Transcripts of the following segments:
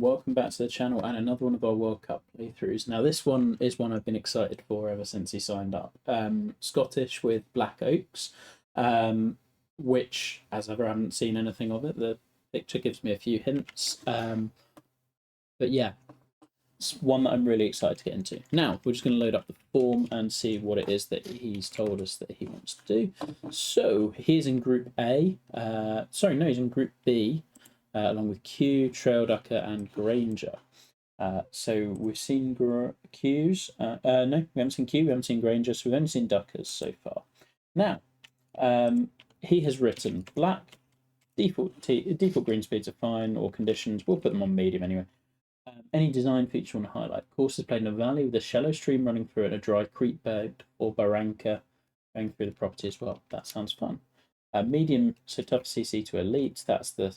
welcome back to the channel and another one of our World Cup playthroughs. Now this one is one I've been excited for ever since he signed up. Scottish with Black Oaks, which, as ever, I haven't seen anything of it. The picture gives me a few hints. But yeah, it's one that I'm really excited to get into. Now, we're just going to load up the form and see what it is that he's told us that he wants to do. So, he's in Group A. He's in Group B. Along with Q, Trail Ducker, and Granger. So we've seen Q's. No, we haven't seen Q, we haven't seen Granger, so we've only seen Duckers so far. Now, he has written black, default green speeds are fine, or conditions, we'll put them on medium anyway. Any design feature you want to highlight? Course is played in a valley with a shallow stream running through it and a dry creek bed or barranca going through the property as well. That sounds fun. Medium, so tough CC to elite, that's the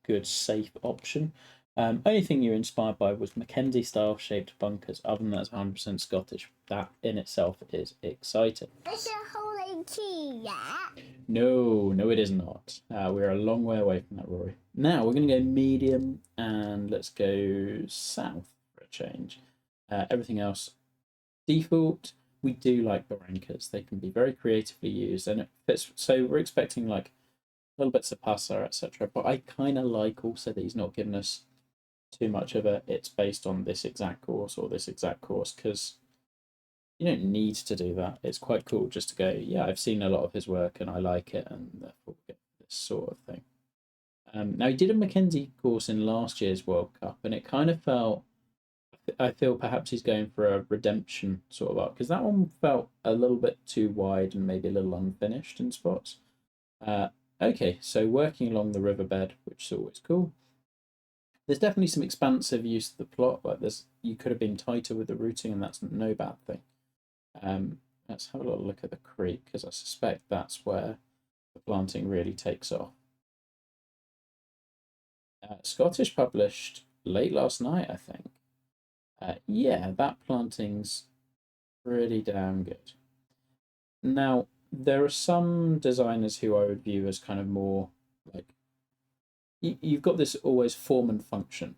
good, safe option. Only thing you're inspired by was Mackenzie style shaped bunkers. Other than that, it's 100% Scottish. That in itself is exciting. Is it holding key yet? No, it is not. We're a long way away from that, Rory. Now we're going to go medium and let's go south for a change. Everything else default. We do like barrancas. They can be very creatively used, and it fits. So we're expecting like little bits of pasta, etc. But I kind of like also that he's not given us too much of a it's based on this exact course or this exact course, because you don't need to do that. It's quite cool just to go, yeah, I've seen a lot of his work and I like it, and therefore get this sort of thing. Now, he did a Mackenzie course in last year's World Cup, and it kind of felt, I feel perhaps he's going for a redemption sort of arc, because that one felt a little bit too wide and maybe a little unfinished in spots. Okay, so working along the riverbed, which is always cool. There's definitely some expansive use of the plot, like you could have been tighter with the routing, and that's no bad thing. Let's have a little look at the creek, because I suspect that's where the planting really takes off. Scottish published late last night, I think. Yeah, that planting's pretty damn good. Now, there are some designers who I would view as kind of more like, you've got this always form and function.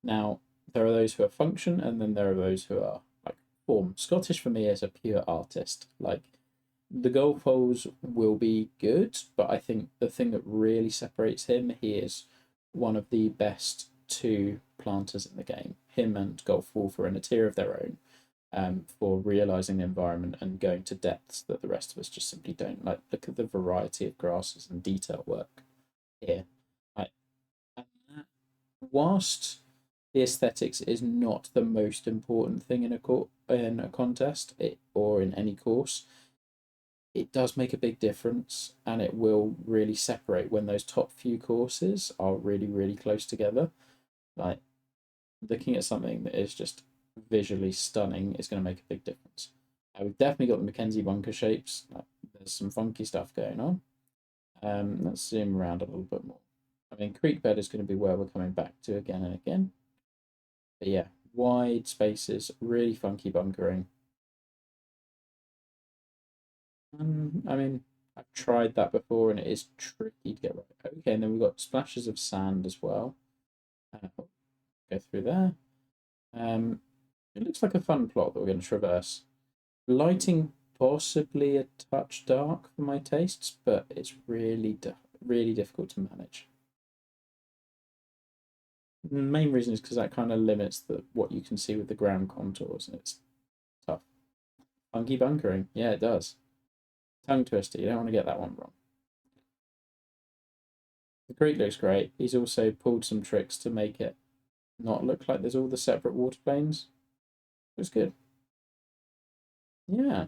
Now, there are those who are function, and then there are those who are like form. Scottish for me is a pure artist. Like, the goal holes will be good, but I think the thing that really separates him, he is one of the best two planters in the game. Him and Golf Wolf are in a tier of their own, for realizing the environment and going to depths that the rest of us just simply don't. Like, look at the variety of grasses and detail work here. Like, whilst the aesthetics is not the most important thing in a contest or in any course, it does make a big difference, and it will really separate when those top few courses are really, really close together. Like, looking at something that is just visually stunning is going to make a big difference. We've definitely got the Mackenzie bunker shapes. There's some funky stuff going on. Let's zoom around a little bit more. I mean, creek bed is going to be where we're coming back to again and again. But yeah, wide spaces, really funky bunkering. I mean, I've tried that before and it is tricky to get right. Okay, and then we've got splashes of sand as well. Go through there. It looks like a fun plot that we're going to traverse. Lighting possibly a touch dark for my tastes, but it's really, really difficult to manage. The main reason is because that kind of limits what you can see with the ground contours, and it's tough. Funky bunkering, yeah, it does. Tongue twister, you don't want to get that one wrong. The creek looks great. He's also pulled some tricks to make it not look like there's all the separate water planes. Looks good. Yeah.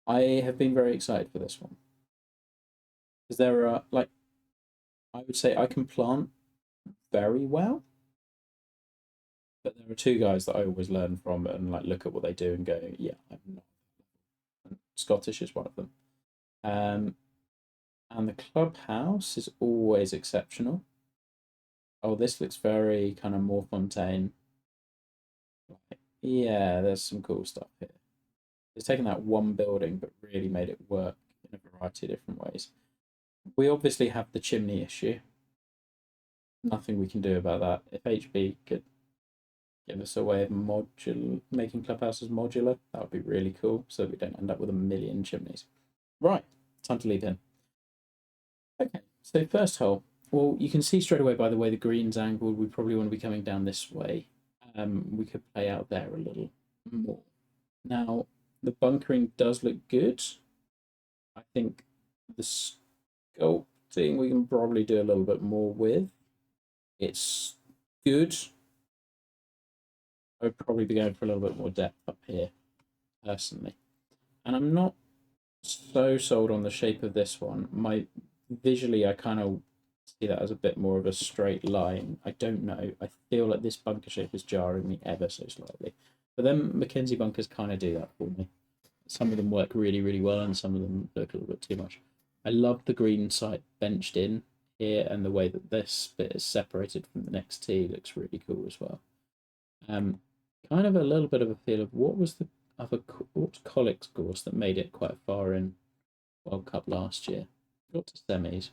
I have been very excited for this one. Because there are, like, I would say I can plant very well, but there are two guys that I always learn from and like look at what they do and go, yeah, I'm not. And Scottish is one of them. And the Clubhouse is always exceptional. Oh, this looks very kind of more Fontaine. Yeah, there's some cool stuff here. It's taken that one building but really made it work in a variety of different ways. We obviously have the chimney issue. nothing we can do about that. If HB could give us a way of making clubhouses modular, that would be really cool, so that we don't end up with a million chimneys. Right, time to leave in. Okay, so first hole. Well, you can see straight away by the way the green's angled, we probably want to be coming down this way. We could play out there a little more. Now, the bunkering does look good. I think the sculpting we can probably do a little bit more with. It's good. I would probably be going for a little bit more depth up here, personally. And I'm not so sold on the shape of this one. Visually, I kind of see that as a bit more of a straight line. I don't know. I feel like this bunker shape is jarring me ever so slightly. But then Mackenzie bunkers kind of do that for me. Some of them work really, really well, and some of them look a little bit too much. I love the green site benched in here, and the way that this bit is separated from the next tee looks really cool as well. Kind of a little bit of a feel of what was Collick's course that made it quite far in World Cup last year. Got to semis.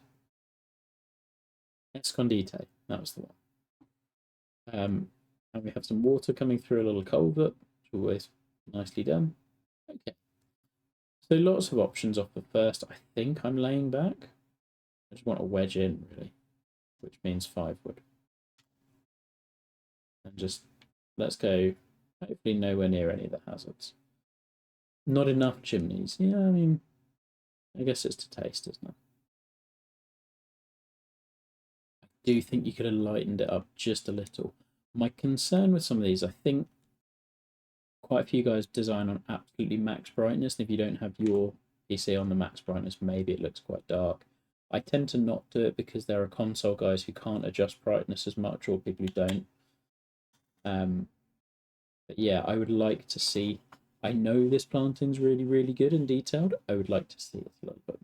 Escondite, that was the one. And we have some water coming through a little culvert, which is always nicely done. Okay. So lots of options off the first. I think I'm laying back. I just want to wedge in, really, which means 5 wood. And just let's go, hopefully nowhere near any of the hazards. Not enough chimneys. Yeah, I mean, I guess it's to taste, isn't it? I do think you could have lightened it up just a little. My concern with some of these, I think quite a few guys design on absolutely max brightness, and if you don't have your PC on the max brightness, maybe it looks quite dark. I tend to not do it because there are console guys who can't adjust brightness as much, or people who don't. But yeah, I would like to see. I know this planting's really, really good and detailed. I would like to see it a little bit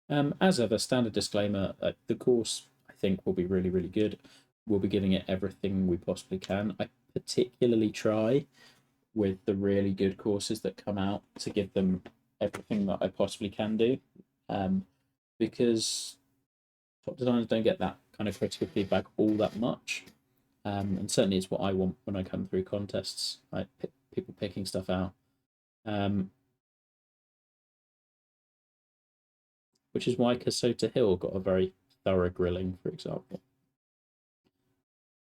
more. As ever, standard disclaimer: the course I think will be really, really good. We'll be giving it everything we possibly can. I particularly try with the really good courses that come out to give them everything that I possibly can do, because top designers don't get that kind of critical feedback all that much, and certainly it's what I want when I come through contests, like people picking stuff out, which is why Casota Hill got a very thorough grilling, for example.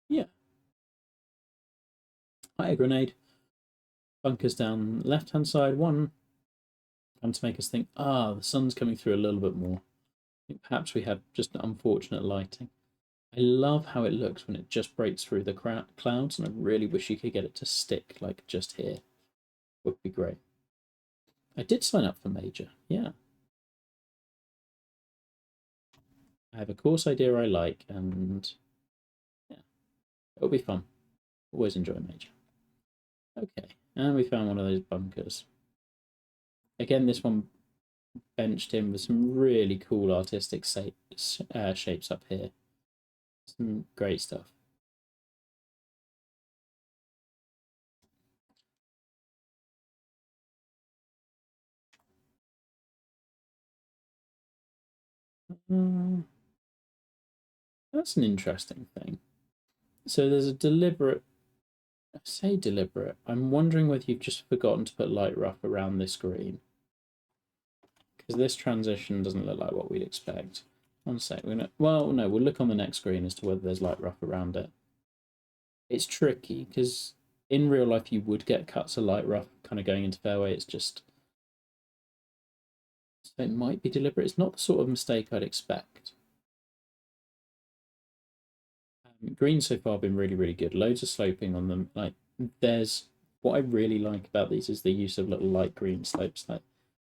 Yeah. Hi, grenade. Bunkers down left hand side, one, and to make us think, the sun's coming through a little bit more. I think perhaps we had just unfortunate lighting. I love how it looks when it just breaks through the clouds, and I really wish you could get it to stick like just here. Would be great. I did sign up for Major, yeah. I have a course idea I like, and yeah, it'll be fun. Always enjoy Major. Okay, and we found one of those bunkers. Again, this one benched in with some really cool artistic shapes up here. Some great stuff. That's an interesting thing. So there's a deliberate, I say deliberate, I'm wondering whether you've just forgotten to put light rough around this green. Because this transition doesn't look like what we'd expect. One sec, we'll look on the next screen as to whether there's light rough around it. It's tricky, because in real life you would get cuts of light rough kind of going into fairway, it's just... So it might be deliberate. It's not the sort of mistake I'd expect. Greens so far have been really, really good. Loads of sloping on them. Like, there's... What I really like about these is the use of little light green slopes. Like,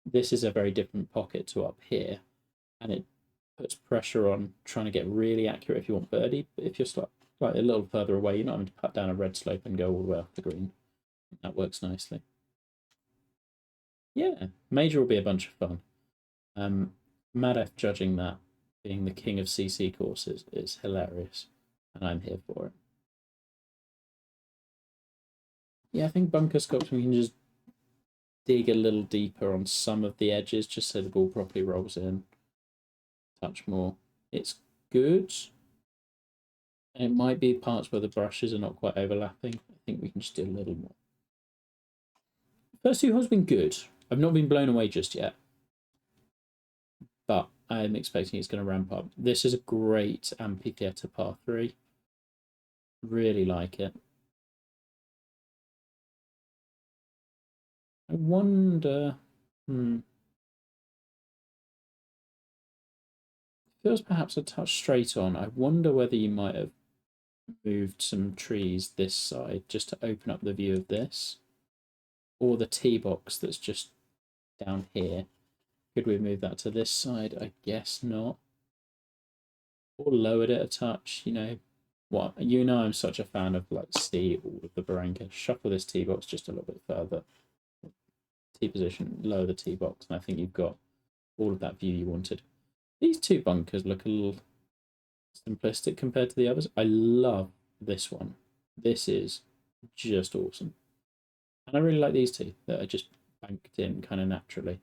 this is a very different pocket to up here, and it puts pressure on trying to get really accurate if you want birdie. But if you're like a little further away, you're not having to pat down a red slope and go all the way off the green. That works nicely. Yeah, Major will be a bunch of fun. Mad F judging that, being the king of CC courses, is hilarious, and I'm here for it. Yeah, I think bunker sculpting, we can just dig a little deeper on some of the edges just so the ball properly rolls in. Touch more. It's good. It might be parts where the brushes are not quite overlapping. I think we can just do a little more. First two holes have been good. I've not been blown away just yet, but I'm expecting it's going to ramp up. This is a great amphitheatre par 3. Really like it. I wonder... Feels perhaps a touch straight on. I wonder whether you might have moved some trees this side just to open up the view of this. Or the tee box that's just down here. Could we move that to this side? I guess not. Or lowered it a touch, you know. What? You know I'm such a fan of, like, see all of the Barranca. Shuffle this tee box just a little bit further. Tee position, lower the tee box, and I think you've got all of that view you wanted. These two bunkers look a little simplistic compared to the others. I love this one. This is just awesome. And I really like these two that are just banked in kind of naturally.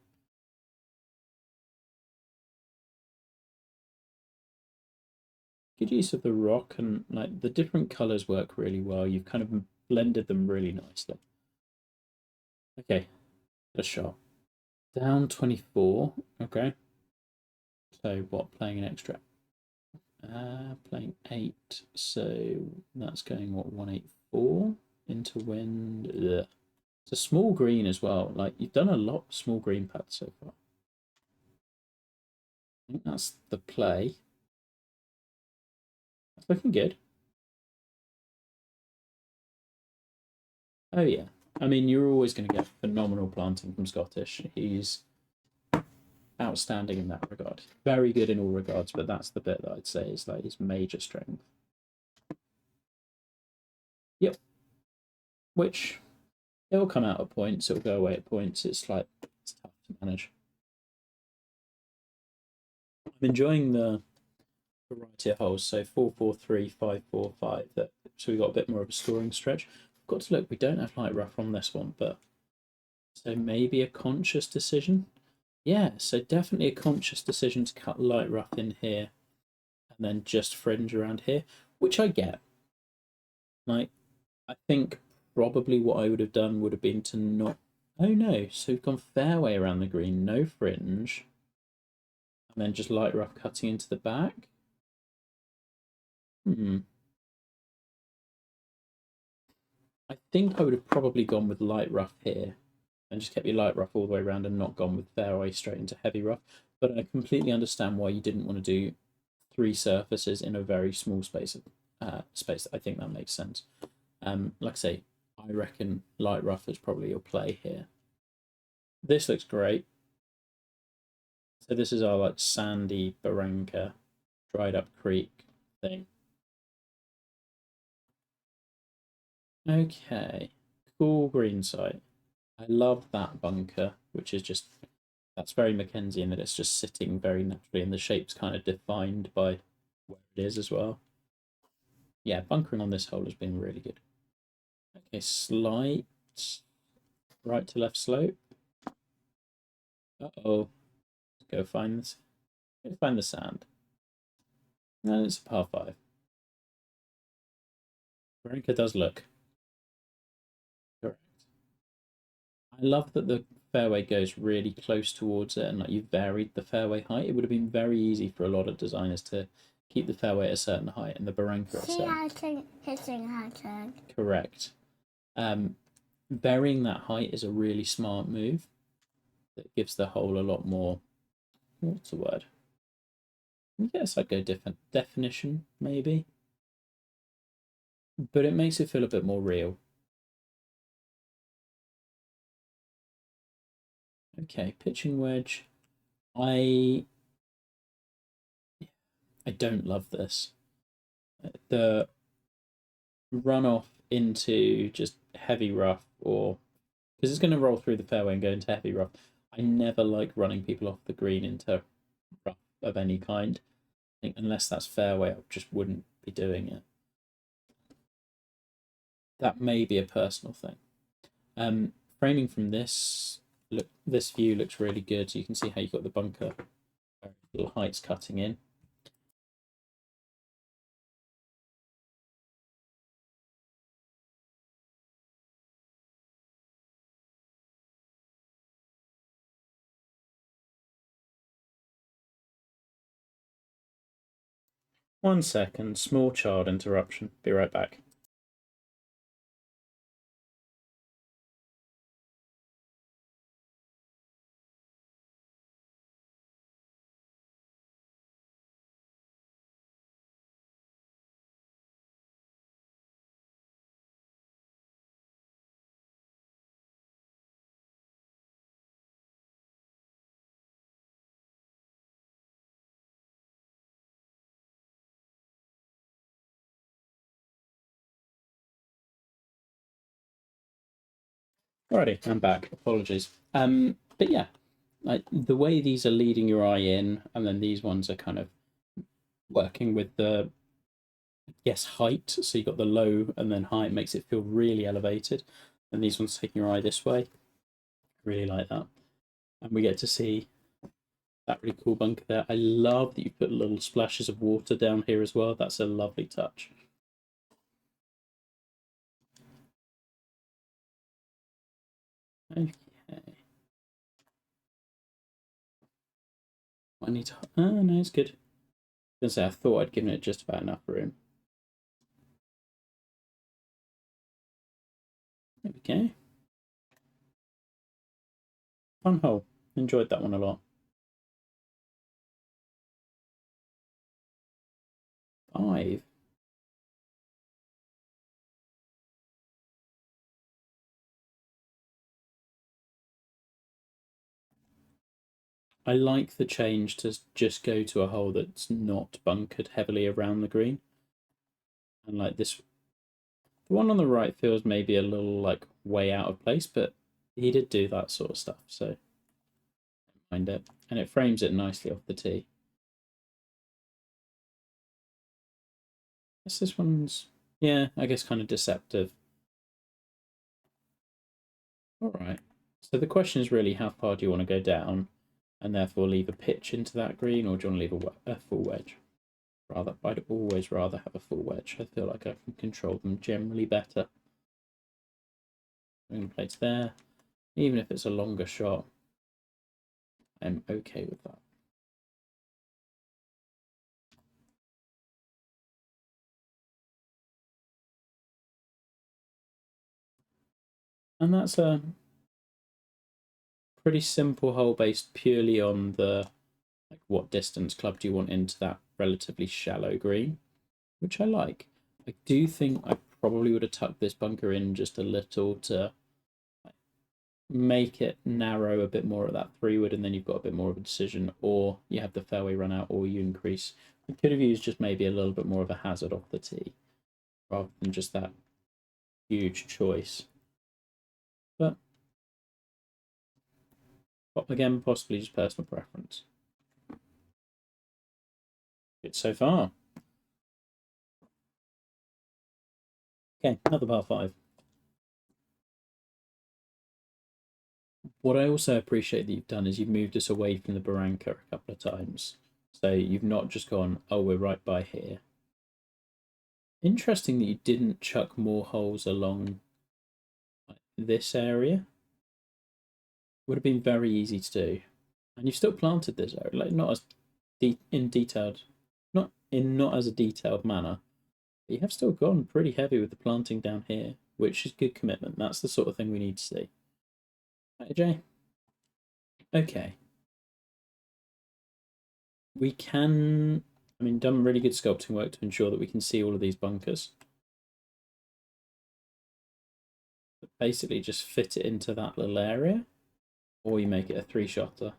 Good use of the rock, and like the different colours work really well. You've kind of blended them really nicely. Okay, a shot. Down 24. Okay. So what, playing an extra? Playing 8. So that's going, what, 184 into wind. Ugh. It's a small green as well. Like, you've done a lot of small green pads so far. I think that's the play. That's looking good. Oh, yeah. I mean, you're always going to get phenomenal planting from Scottish. He's outstanding in that regard. Very good in all regards, but that's the bit that I'd say is like his major strength. Yep. Which, it'll come out at points, it'll go away at points. It's like, it's tough to manage. I'm enjoying the variety of holes. So 4-4-3, 5-4-5. So we got a bit more of a scoring stretch. I've got to look, we don't have light rough on this one, but so maybe a conscious decision. Yeah, so definitely a conscious decision to cut light rough in here and then just fringe around here, which I get. Like, I think probably what I would have done would have been to not... Oh no, so we've gone fairway around the green, no fringe, and then just light rough cutting into the back. I think I would have probably gone with light rough here and just kept your light rough all the way around and not gone with fairway straight into heavy rough. But I completely understand why you didn't want to do 3 surfaces in a very small space. I think that makes sense. Like I say, I reckon light rough is probably your play here. This looks great. So this is our like sandy Barranca, dried up creek thing. Okay, cool green site. I love that bunker, which is just, that's very Mackenzie in that it's just sitting very naturally and the shape's kind of defined by where it is as well. Yeah, bunkering on this hole has been really good. Okay, slight right to left slope. Uh-oh. Go find this. Go find the sand. No, it's a par 5. Veronica does look correct. I love that the fairway goes really close towards it and like you've varied the fairway height. It would have been very easy for a lot of designers to keep the fairway at a certain height and the Barranca at a certain... Hitting her turn. Correct. Varying that height is a really smart move that gives the hole a lot more... What's the word? I guess I'd go different definition, maybe. But it makes it feel a bit more real. Okay, pitching wedge. I don't love this. The runoff into just heavy rough, or because it's going to roll through the fairway and go into heavy rough. I never like running people off the green into rough of any kind. I think unless that's fairway, I just wouldn't be doing it. That may be a personal thing. Framing from this, look, this view looks really good. So you can see how you've got the bunker, little heights cutting in. 1 second, small child interruption. Be right back. Alrighty, I'm back. Apologies. But yeah, like the way these are leading your eye in, and then these ones are kind of working with the height. So you've got the low and then high, it makes it feel really elevated. And these ones taking your eye this way. I really like that. And we get to see that really cool bunker there. I love that you put little splashes of water down here as well. That's a lovely touch. Okay. I need to. Oh, no, it's good. I was going to say, I thought I'd given it just about enough room. There we go. Fun hole. Enjoyed that one a lot. 5. I like the change to just go to a hole that's not bunkered heavily around the green. And like this, the one on the right feels maybe a little like way out of place, but he did do that sort of stuff, so don't mind it. And it frames it nicely off the tee. Guess this one's, yeah, I guess kind of deceptive. All right. So the question is really, how far do you want to go down, and therefore leave a pitch into that green, or do you want to leave a full wedge? I'd always rather have a full wedge. I feel like I can control them generally better. I'm going to play to there. Even if it's a longer shot, I'm okay with that. And that's a pretty simple hole based purely on the like what distance club do you want into that relatively shallow green, which I like. I do think I probably would have tucked this bunker in just a little to make it narrow a bit more at that 3-wood, and then you've got a bit more of a decision, or you have the fairway run out, or you increase. I could have used just maybe a little bit more of a hazard off the tee rather than just that huge choice. But again, possibly just personal preference. Good so far. Okay, another par 5. What I also appreciate that you've done is you've moved us away from the barranca a couple of times. So you've not just gone, oh, we're right by here. Interesting that you didn't chuck more holes along this area. Would have been very easy to do. And you've still planted this area, like not as not as a detailed manner. But you have still gone pretty heavy with the planting down here, which is good commitment. That's the sort of thing we need to see. Right, Jay? Okay. We can, done really good sculpting work to ensure that we can see all of these bunkers. But basically just fit it into that little area, or you make it a 3-shotter.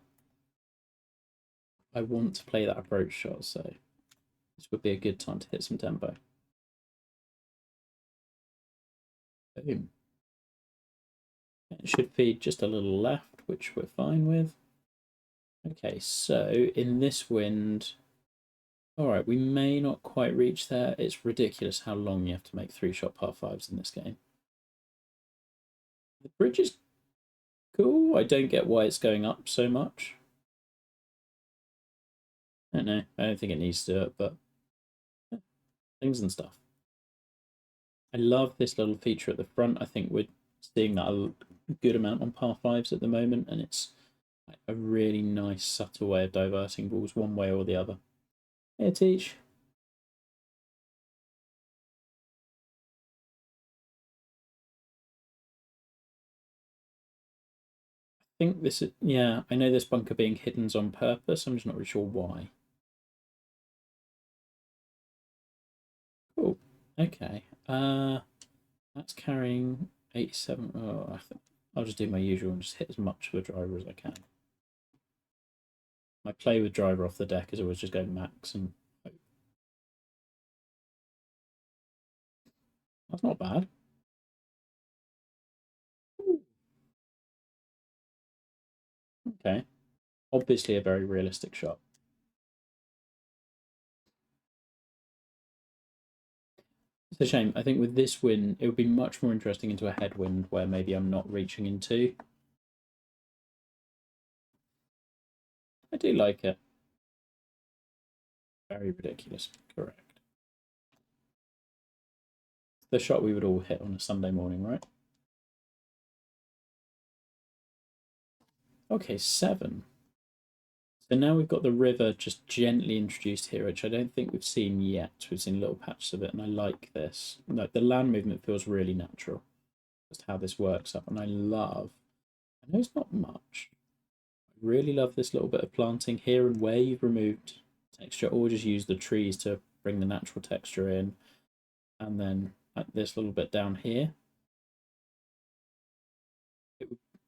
I want to play that approach shot, so this would be a good time to hit some tempo. Boom. It should feed just a little left, which we're fine with. Okay, so in this wind, all right, we may not quite reach there. It's ridiculous how long you have to make 3-shot par 5s in this game. The bridge is cool. I don't get why it's going up so much. I don't know. I don't think it needs to do it, but yeah, things and stuff. I love this little feature at the front. I think we're seeing that a good amount on par 5s at the moment, and it's a really nice, subtle way of diverting balls one way or the other. Here, Teach. think this is, yeah, I know this bunker being hidden's on purpose. I'm just not really sure why. Cool. Okay. That's carrying 87. Oh, I think I'll just do my usual and just hit as much of a driver as I can. My play with driver off the deck is always just go max and hope. That's not bad. Okay. Obviously a very realistic shot. It's a shame. I think with this win, it would be much more interesting into a headwind where maybe I'm not reaching into. I do like it. Very ridiculous. Correct. The shot we would all hit on a Sunday morning, right? Okay, 7. So now we've got the river just gently introduced here, which I don't think we've seen yet. We've seen little patches of it, and I like this. Like the land movement feels really natural. Just how this works up, and I know it's not much. I really love this little bit of planting here and where you've removed texture, or just use the trees to bring the natural texture in, and then like this little bit down here.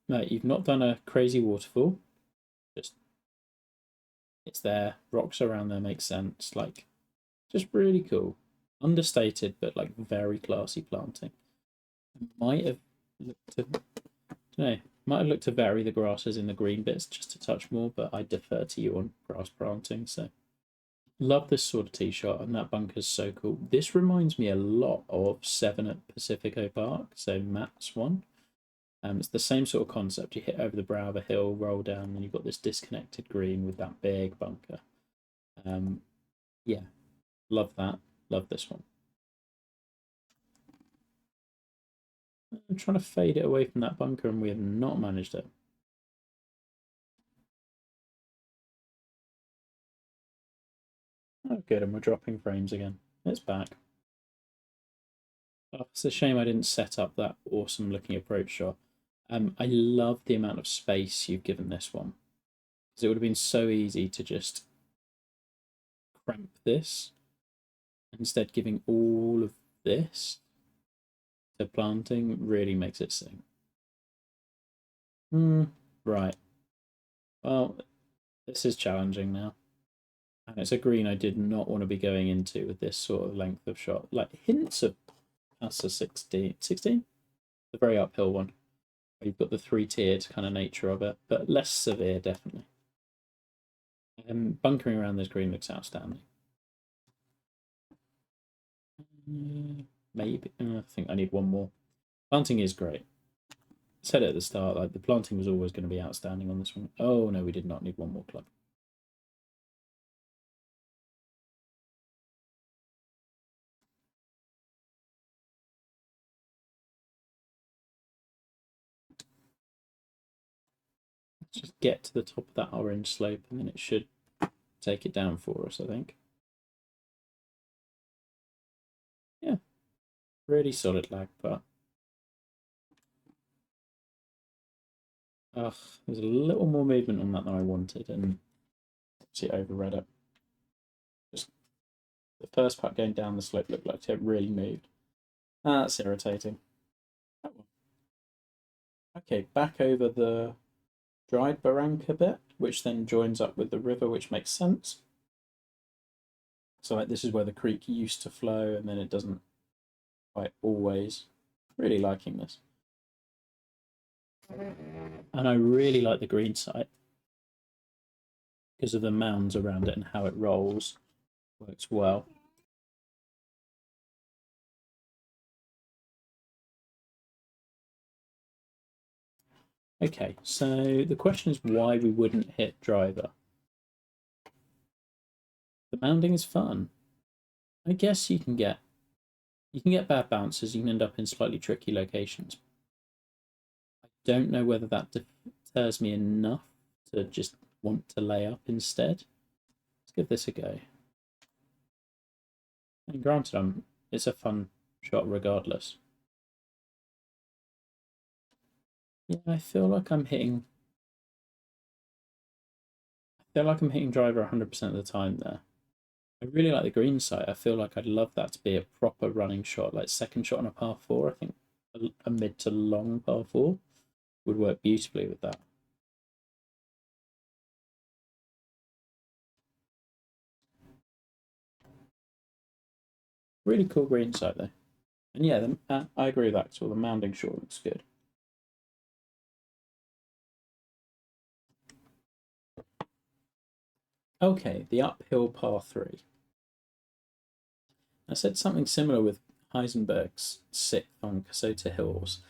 No, you've not done a crazy waterfall. Just it's there. Rocks around there make sense. Like just really cool. Understated, but like very classy planting. Might have looked to, might have looked to vary the grasses in the green bits just a touch more, but I defer to you on grass planting. So love this sort of tee shot, and that bunker's so cool. This reminds me a lot of 7 at Pacifico Park, so Matt's one. It's the same sort of concept. You hit over the brow of a hill, roll down, and you've got this disconnected green with that big bunker. Yeah, love that. Love this one. I'm trying to fade it away from that bunker, and we have not managed it. Oh, good, and we're dropping frames again. It's back. Oh, it's a shame I didn't set up that awesome looking approach shot. I love the amount of space you've given this one, because it would have been so easy to just cramp this. Instead, giving all of this to planting really makes it sing. Right. Well, this is challenging now. And it's a green I did not want to be going into with this sort of length of shot. Like hints of that's a 16? The very uphill one. You've got the 3-tiered kind of nature of it, but less severe, definitely. Bunkering around this green looks outstanding. Maybe. I think I need one more. Planting is great. I said it at the start, like the planting was always going to be outstanding on this one. Oh no, we did not need one more club. Let's just get to the top of that orange slope and then it should take it down for us, I think. Yeah, really solid lag, but there's a little more movement on that than I wanted, and see, overread it. Just the first part going down the slope looked like it really moved. That's irritating. Oh, well. Okay, back over the dried barranca bit, which then joins up with the river, which makes sense. So like this is where the creek used to flow, and then it doesn't quite always. Really liking this. And I really like the green site because of the mounds around it and how it rolls. Works well. Okay, so the question is why we wouldn't hit driver. The mounding is fun. I guess you can get bad bounces. You can end up in slightly tricky locations. I don't know whether that deters me enough to just want to lay up instead. Let's give this a go. And granted, it's a fun shot regardless. Yeah, I feel like I'm hitting feel like I'm hitting driver 100% of the time there. I really like the green site. I feel like I'd love that to be a proper running shot, like second shot on a par 4. I think a mid to long par 4 would work beautifully with that. Really cool green site though. And yeah, I agree with Axel. The mounding shot looks good. Okay, the uphill par 3. I said something similar with Heisenberg's 6th on Casota Hills.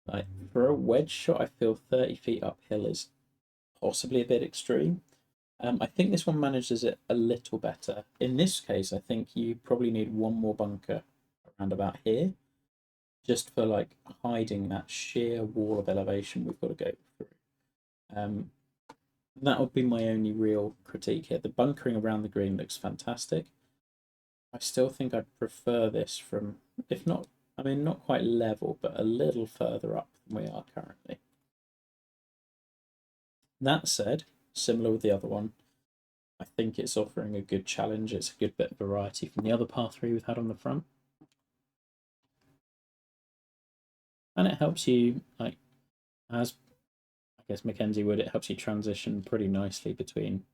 Like, for a wedge shot, I feel 30 feet uphill is possibly a bit extreme. I think this one manages it a little better. In this case, I think you probably need one more bunker around about here, just for like hiding that sheer wall of elevation we've got to go through. That would be my only real critique here. The bunkering around the green looks fantastic. I still think I'd prefer this from, if not, I mean, not quite level, but a little further up than we are currently. That said, similar with the other one, I think it's offering a good challenge. It's a good bit of variety from the other par 3 we've had on the front. And it helps you, like, as I guess Mackenzie would, it helps you transition pretty nicely between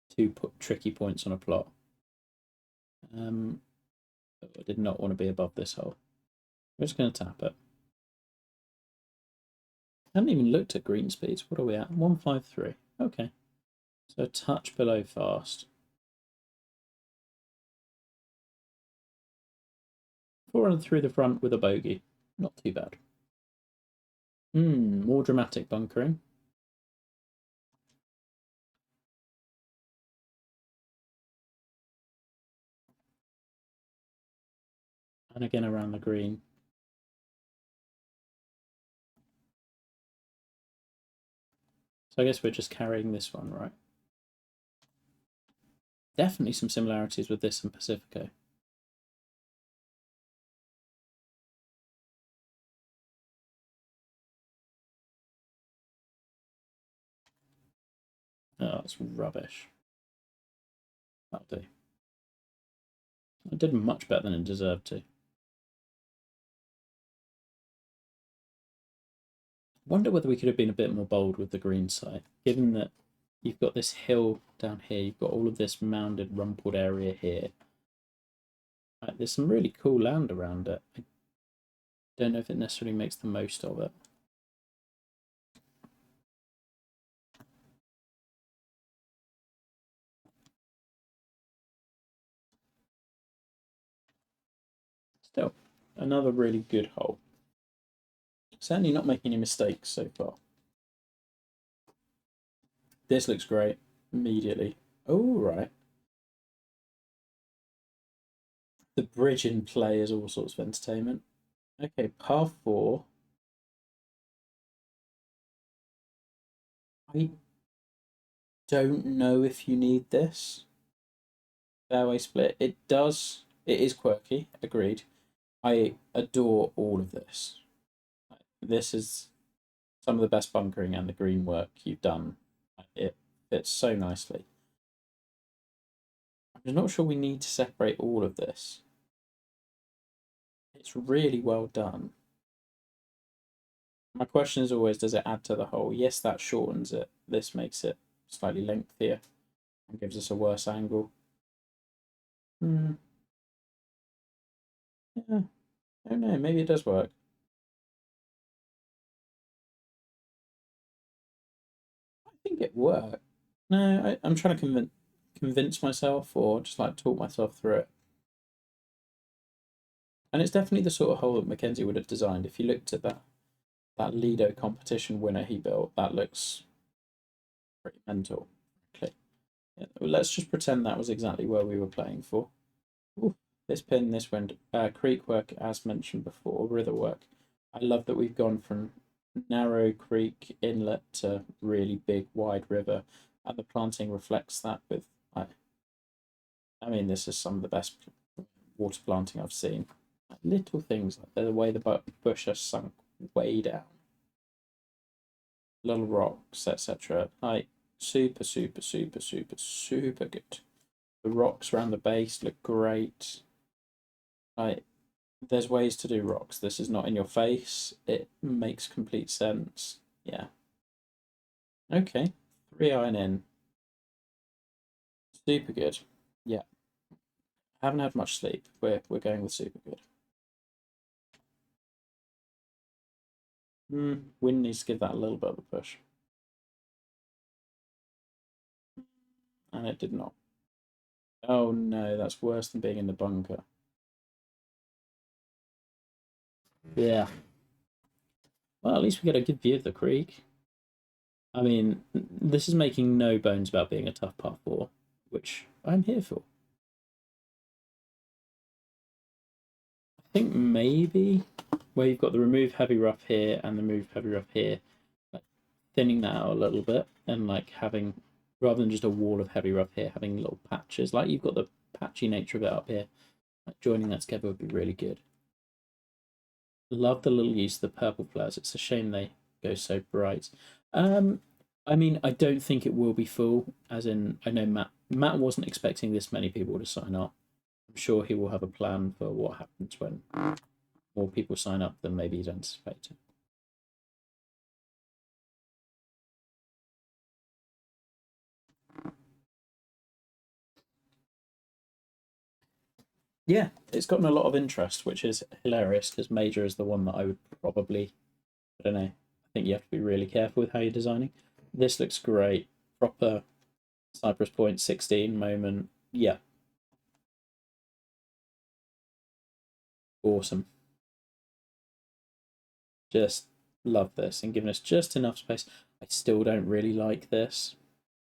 two tricky points on a plot. I did not want to be above this hole. We're just going to tap it. I haven't even looked at green speeds. What are we at? 153. Okay. So a touch below fast. 400 through the front with a bogey. Not too bad. More dramatic bunkering. And again around the green. So I guess we're just carrying this one, right? Definitely some similarities with this and Pacifico. Oh, that's rubbish. That'll do. It did much better than it deserved to. Wonder whether we could have been a bit more bold with the green side, given that you've got this hill down here, you've got all of this mounded, rumpled area here. Right, there's some really cool land around it. I don't know if it necessarily makes the most of it. Still, another really good hole. Certainly not making any mistakes so far. This looks great immediately. Oh, right. The bridge in play is all sorts of entertainment. Okay, par 4. I don't know if you need this fairway split. It does. It is quirky. Agreed. I adore all of this. This is some of the best bunkering and the green work you've done. It fits so nicely. I'm just not sure we need to separate all of this. It's really well done. My question is always, does it add to the hole? Yes, that shortens it. This makes it slightly lengthier and gives us a worse angle. Yeah. I don't know. Maybe it does work. I think it worked. No, I'm trying to convince myself or just like talk myself through it. And it's definitely the sort of hole that Mackenzie would have designed. If you looked at that Lido competition winner he built, that looks pretty mental. Okay. Yeah, let's just pretend that was exactly where we were playing for. Ooh, this pin, this wind, creek work, as mentioned before, river work. I love that we've gone from narrow creek inlet to really big, wide river, and the planting reflects that with, I mean, this is some of the best water planting I've seen. Little things like the way the bush has sunk way down, little rocks, etc. Like, Super, super, super, super, super good. The rocks around the base look great. Like, there's ways to do rocks. This is not in your face. It makes complete sense. Yeah. Okay. 3 iron in. Super good. Yeah. Haven't had much sleep. We're going with super good. Wind needs to give that a little bit of a push. And it did not. Oh no, that's worse than being in the bunker. Yeah. Well, at least we get a good view of the creek. I mean, this is making no bones about being a tough par 4, which I'm here for. I think maybe where you've got the remove heavy rough here and the remove heavy rough here, like thinning that out a little bit and like having, rather than just a wall of heavy rough here, having little patches, like you've got the patchy nature of it up here, like joining that together would be really good. Love the little use of the purple flares. It's a shame they go so bright. I mean, I don't think it will be full, as in, I know Matt wasn't expecting this many people to sign up. I'm sure he will have a plan for what happens when more people sign up than maybe he's anticipated. Yeah, it's gotten a lot of interest, which is hilarious because Major is the one that I would probably, I don't know, I think you have to be really careful with how you're designing. This looks great. Proper Cypress Point 16 moment. Yeah. Awesome. Just love this and giving us just enough space. I still don't really like this,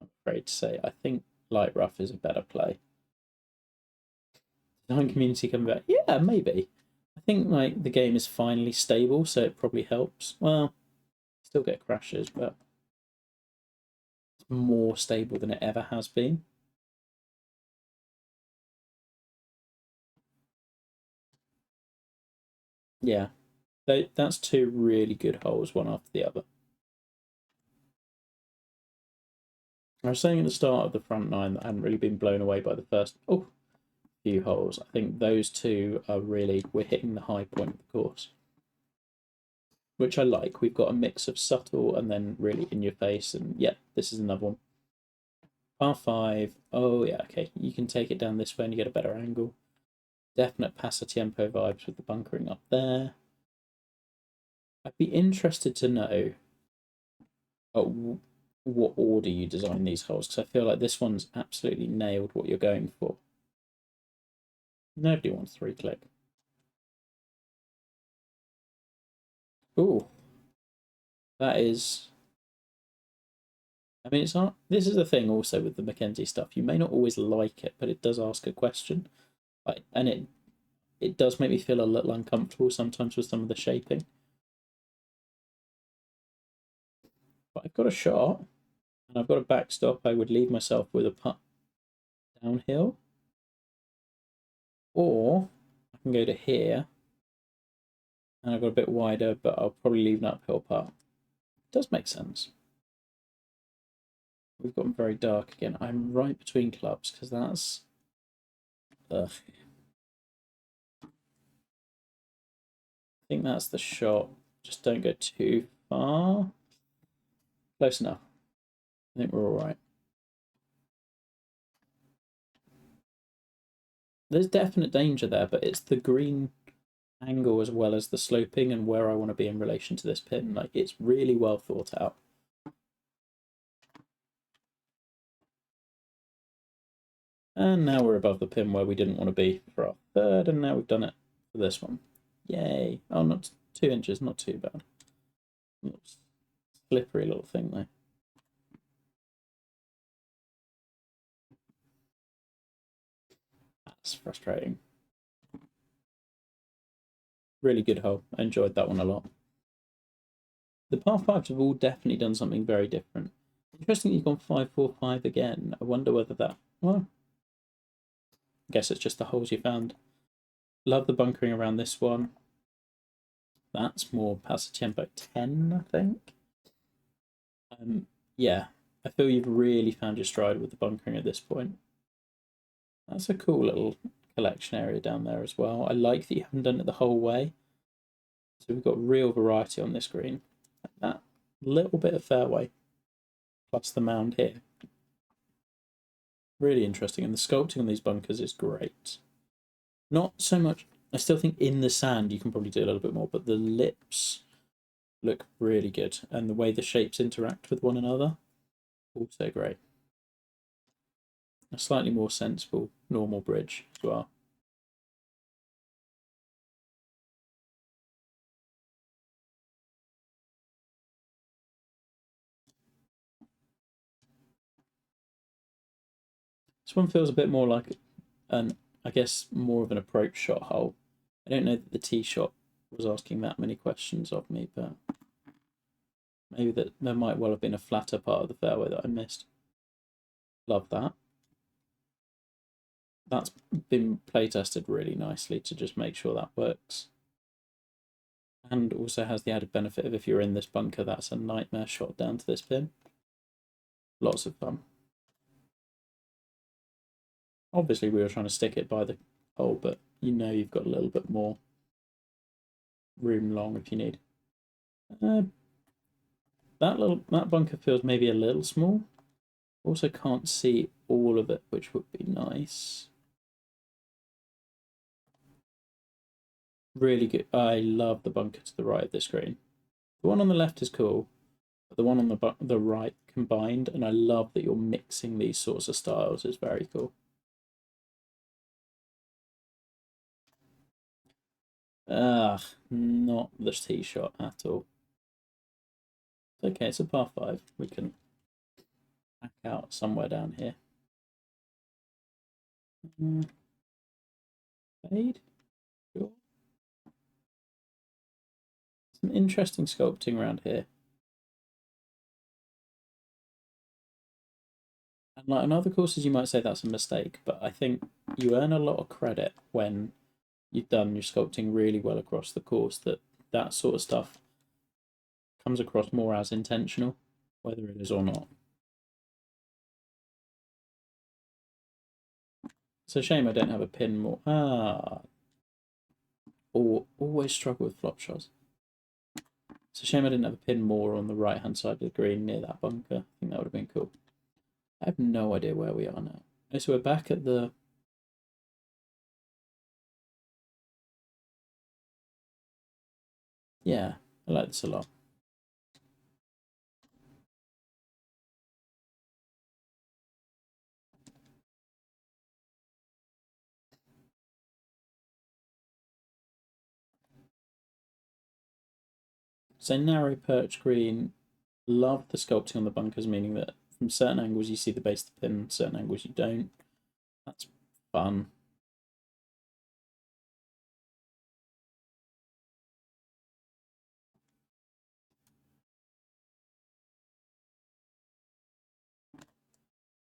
I'm afraid to say. I think light rough is a better play. Design community coming back. Yeah, maybe. I think like the game is finally stable, so it probably helps. Well, still get crashes, but it's more stable than it ever has been. Yeah, that's 2 really good holes, one after the other. I was saying at the start of the front 9 that I hadn't really been blown away by the first few holes. I think those 2 are really, we're hitting the high point of the course, which I like. We've got a mix of subtle and then really in your face, and yeah, this is another one. Par 5. Oh yeah, okay. You can take it down this way and you get a better angle. Definite Pasatiempo vibes with the bunkering up there. I'd be interested to know what order you design these holes, because I feel like this one's absolutely nailed what you're going for. Nobody wants 3-click. Ooh, that is. I mean, it's not. This is the thing also with the Mackenzie stuff. You may not always like it, but it does ask a question, and it does make me feel a little uncomfortable sometimes with some of the shaping. But I've got a shot, and I've got a backstop. I would leave myself with a putt downhill, or I can go to here, and I've got a bit wider, but I'll probably leave an uphill putt. It does make sense. We've gotten very dark again. I'm right between clubs because that's. Ugh. I think that's the shot. Just don't go too far. Close enough. I think we're all right. There's definite danger there, but it's the green angle as well as the sloping and where I want to be in relation to this pin. Like, it's really well thought out. And now we're above the pin where we didn't want to be for our third, and now we've done it for this one. Yay. Oh, not 2 inches, not too bad. Slippery little thing though. That's frustrating. Really good hole. I enjoyed that one a lot. The par 5s have all definitely done something very different. Interesting you've gone 5-4-5 again. I wonder whether that. Well, I guess it's just the holes you found. Love the bunkering around this one. That's more Pasatiempo 10, I think. Yeah, I feel you've really found your stride with the bunkering at this point. That's a cool little collection area down there as well. I like that you haven't done it the whole way. So we've got real variety on this green. That little bit of fairway plus the mound here. Really interesting. And the sculpting on these bunkers is great. Not so much, I still think in the sand you can probably do a little bit more, but the lips look really good. And the way the shapes interact with one another, also great. A slightly more sensible normal bridge as well. This one feels a bit more like I guess more of an approach shot hole. I don't know that the tee shot was asking that many questions of me, but maybe that there might well have been a flatter part of the fairway that I missed. Love that. That's been play tested really nicely to just make sure that works. And also has the added benefit of if you're in this bunker, that's a nightmare shot down to this pin. Lots of fun. Obviously we were trying to stick it by the hole, but you know you've got a little bit more room long if you need. That bunker feels maybe a little small. Also can't see all of it, which would be nice. Really good. I love the bunker to the right of the screen. The one on the left is cool, but the one on the right combined, and I love that you're mixing these sorts of styles, is very cool. Not the tee shot at all. It's okay, it's a par 5. We can back out somewhere down here. Fade? Sure. Some interesting sculpting around here. And like on other courses, you might say that's a mistake, but I think you earn a lot of credit when you've done your sculpting really well across the course, that sort of stuff comes across more as intentional, whether it is or not. It's a shame I don't have a pin more. Always struggle with flop shots. It's a shame I didn't have a pin more on the right hand side of the green near that bunker. I think that would have been cool. I have no idea where we are now. Okay, so we're back at the... Yeah, I like this a lot. So narrow perch green, love the sculpting on the bunkers, meaning that from certain angles you see the base of the pin, certain angles you don't. That's fun.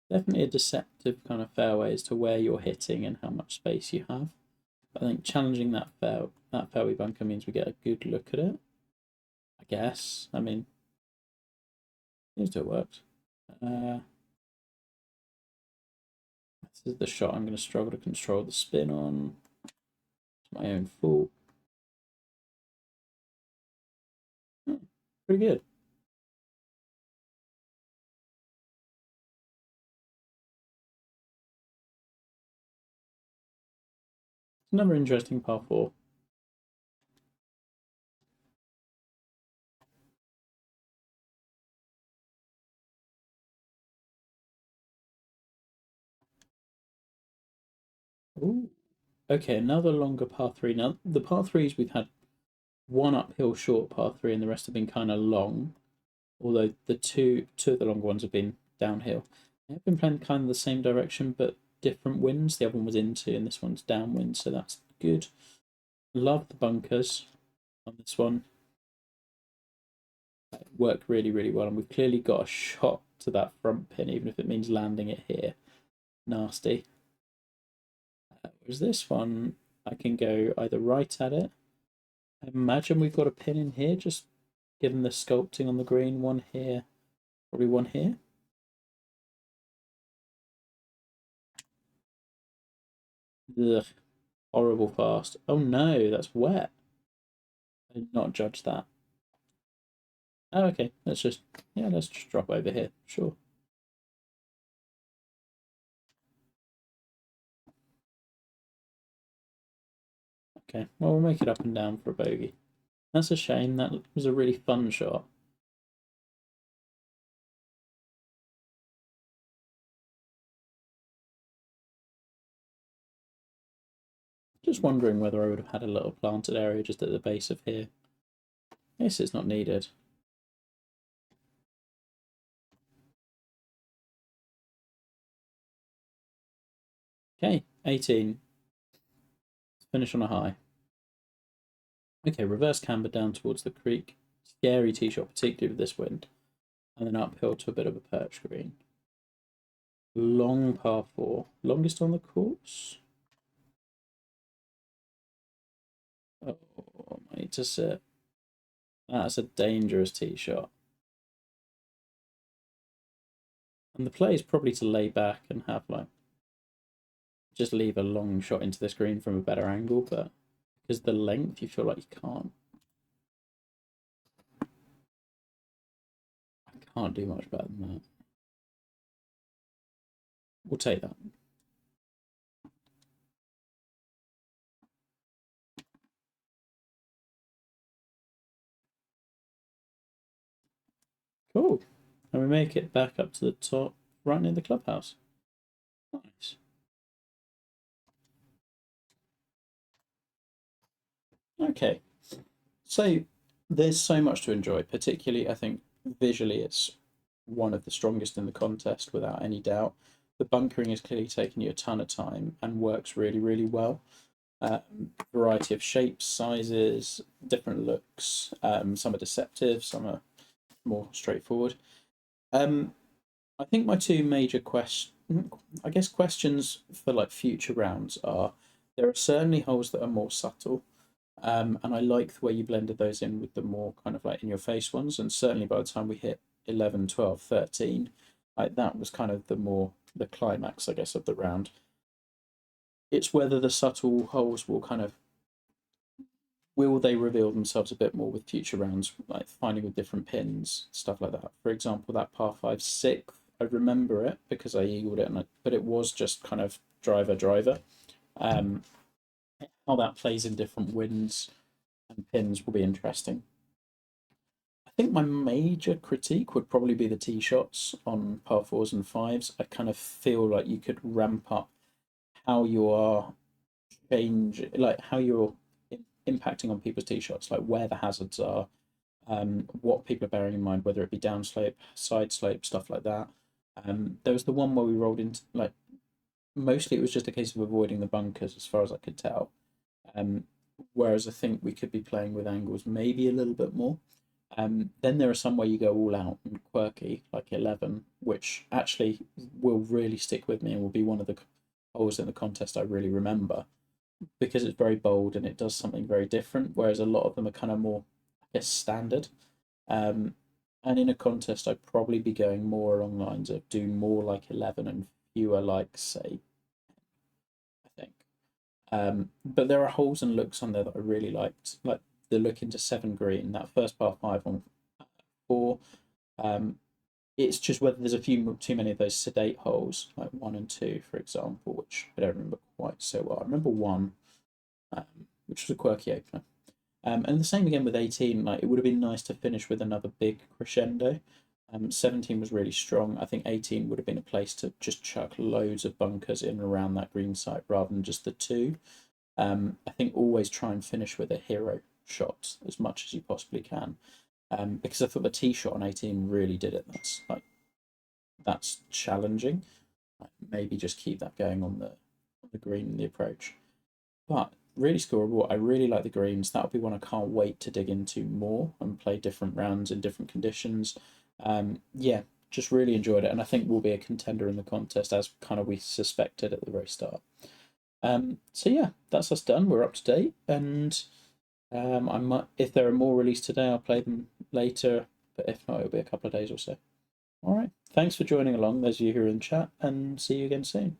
Definitely a deceptive kind of fairway as to where you're hitting and how much space you have. I think challenging that fairway bunker means we get a good look at it. I guess. I mean, seems to have worked. This is the shot I'm going to struggle to control the spin on. It's my own fault. Pretty good. Another interesting par 4. Ooh. Okay, another longer par 3. Now, the par 3s we've had one uphill short par 3 and the rest have been kind of long. Although the two of the longer ones have been downhill. They've been playing kind of the same direction but different winds. The other one was into and this one's downwind, so that's good. Love the bunkers on this one. It worked really, really well, and we've clearly got a shot to that front pin, even if it means landing it here. Nasty. Whereas this one, I can go either right at it. I imagine we've got a pin in here, just given the sculpting on the green. One here, probably one here. Ugh, horrible fast. Oh no, that's wet. I did not judge that. Oh, okay, let's just drop over here. Sure. Okay, well, we'll make it up and down for a bogey. That's a shame. That was a really fun shot. Just wondering whether I would have had a little planted area just at the base of here. Yes, it's not needed. Okay, 18. Finish on a high. Okay, reverse camber down towards the creek. Scary tee shot, particularly with this wind. And then uphill to a bit of a perch green. Long par 4. Longest on the course. Oh, I need to sit. That's a dangerous tee shot. And the play is probably to lay back and have like just leave a long shot into this green from a better angle, but because the length, you feel like you can't. I can't do much better than that. We'll take that. Cool. And we make it back up to the top, right near the clubhouse. Nice. Okay. So there's so much to enjoy, particularly I think visually it's one of the strongest in the contest without any doubt. The bunkering is clearly taking you a ton of time and works really, really well. Variety of shapes, sizes, different looks. Some are deceptive, some are more straightforward. I think my two major questions for like future rounds are there are certainly holes that are more subtle. And I like the way you blended those in with the more kind of like in your face ones. And certainly by the time we hit 11, 12, 13, like that was kind of the climax, I guess, of the round. It's whether the subtle holes will they reveal themselves a bit more with future rounds, like finding with different pins, stuff like that. For example, that par 5 sixth, I remember it because I eagled it, but it was just kind of driver. Um, how that plays in different winds and pins will be interesting. I think my major critique would probably be the tee shots on par 4s and 5s. I kind of feel like you could ramp up how you are like how you're impacting on people's tee shots, like where the hazards are, what people are bearing in mind, whether it be downslope, side slope, stuff like that. There was the one where we rolled into like mostly it was just a case of avoiding the bunkers, as far as I could tell. Whereas I think we could be playing with angles maybe a little bit more. Then there are some where you go all out and quirky, like 11, which actually will really stick with me and will be one of the holes in the contest I really remember because it's very bold and it does something very different. Whereas a lot of them are kind of more, I guess, standard. And in a contest, I'd probably be going more along lines of do more like 11 and fewer like, say, I think. But there are holes and looks on there that I really liked, like the look into 7 green, that first par 5 on 4. It's just whether there's a few too many of those sedate holes, like 1 and 2, for example, which I don't remember quite so well. I remember 1, which was a quirky opener. And the same again with 18. Like it would have been nice to finish with another big crescendo. 17 was really strong. I think 18 would have been a place to just chuck loads of bunkers in and around that green site rather than just the 2. I think always try and finish with a hero shot as much as you possibly can. Because I thought the tee shot on 18 really did it. That's challenging. Maybe just keep that going on the green and the approach. But really scoreable. I really like the greens. That'll be one I can't wait to dig into more and play different rounds in different conditions. Yeah, just really enjoyed it, and I think we'll be a contender in the contest as kind of we suspected at the very start. So yeah, that's us done. We're up to date, and I might, if there are more released today, I'll play them later. But if not, it'll be a couple of days or so. All right. Thanks for joining along, those of you who are in chat, and see you again soon.